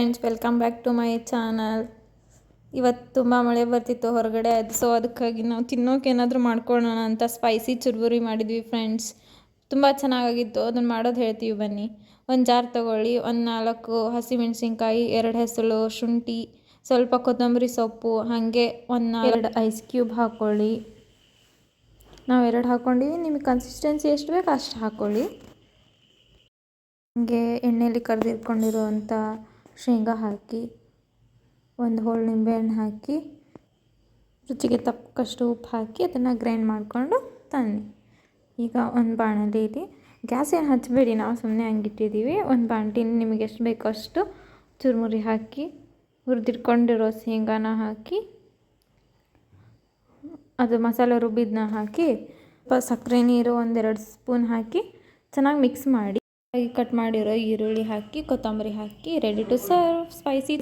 Friends, welcome back to my channel. ಇವತ್ತು ತುಂಬ ಮಳೆ ಬರ್ತಿತ್ತು ಹೊರಗಡೆ, ಸೊ ಅದಕ್ಕಾಗಿ ನಾವು ತಿನ್ನೋಕೆ ಏನಾದರೂ ಮಾಡ್ಕೊಳ್ಳೋಣ ಅಂತ ಸ್ಪೈಸಿ ಚುರ್ಮುರಿ ಮಾಡಿದ್ವಿ ಫ್ರೆಂಡ್ಸ್. ತುಂಬ ಚೆನ್ನಾಗಿತ್ತು. ಅದನ್ನು ಮಾಡೋದು ಹೇಳ್ತೀವಿ ಬನ್ನಿ. ಒಂದು ಜಾರ್ ತೊಗೊಳ್ಳಿ, ಒಂದು 4 ಹಸಿಮೆಣಸಿನ್ಕಾಯಿ, 2 ಹೆಸಳು ಶುಂಠಿ, ಸ್ವಲ್ಪ ಕೊತ್ತಂಬರಿ ಸೊಪ್ಪು, ಹಾಗೆ 2 ಐಸ್ ಕ್ಯೂಬ್ ಹಾಕ್ಕೊಳ್ಳಿ. ನಾವು 2 ಹಾಕ್ಕೊಂಡಿವಿ, ನಿಮಗೆ ಕನ್ಸಿಸ್ಟೆನ್ಸಿ ಎಷ್ಟು ಬೇಕು ಅಷ್ಟು ಹಾಕ್ಕೊಳ್ಳಿ. ಹಾಗೆ ಎಣ್ಣೆಯಲ್ಲಿ ಕರೆದಿಟ್ಕೊಂಡಿರುವಂಥ ಶೇಂಗಾ ಹಾಕಿ, ಒಂದು ಹೋಳು ನಿಂಬೆಹಣ್ಣು ಹಾಕಿ, ರುಚಿಗೆ ತಕ್ಕಷ್ಟು ಉಪ್ಪು ಹಾಕಿ ಅದನ್ನು ಗ್ರೈಂಡ್ ಮಾಡಿಕೊಂಡು ತನ್ನಿ. ಈಗ ಒಂದು ಬಾಣಲೆಯಲ್ಲಿ ಗ್ಯಾಸ್ ಏನು ಹಚ್ಚಬೇಡಿ, ನಾವು ಸುಮ್ಮನೆ ಹಂಗಿಟ್ಟಿದ್ದೀವಿ. ಒಂದು ಬಾಣಲೆಯಲ್ಲಿ ನಿಮಗೆ ಎಷ್ಟು ಬೇಕೋ ಅಷ್ಟು ಚುರುಮುರಿ ಹಾಕಿ, ಹುರಿದಿಟ್ಕೊಂಡಿರೋ ಶೇಂಗಾನ ಹಾಕಿ, ಅದು ಮಸಾಲೆ ರುಬ್ಬಿದ್ದನ್ನ ಹಾಕಿ, ಸಕ್ಕರೆ ನೀರು 1-2 ಸ್ಪೂನ್ ಹಾಕಿ ಚೆನ್ನಾಗಿ ಮಿಕ್ಸ್ ಮಾಡಿ, ಕಟ್ ಮಾಡಿರೋ ಈರುಳ್ಳಿ ಹಾಕಿ, ಕೊತ್ತಂಬರಿ ಹಾಕಿ, ರೆಡಿ ಟು ಸರ್ವ್ ಸ್ಪೈಸಿ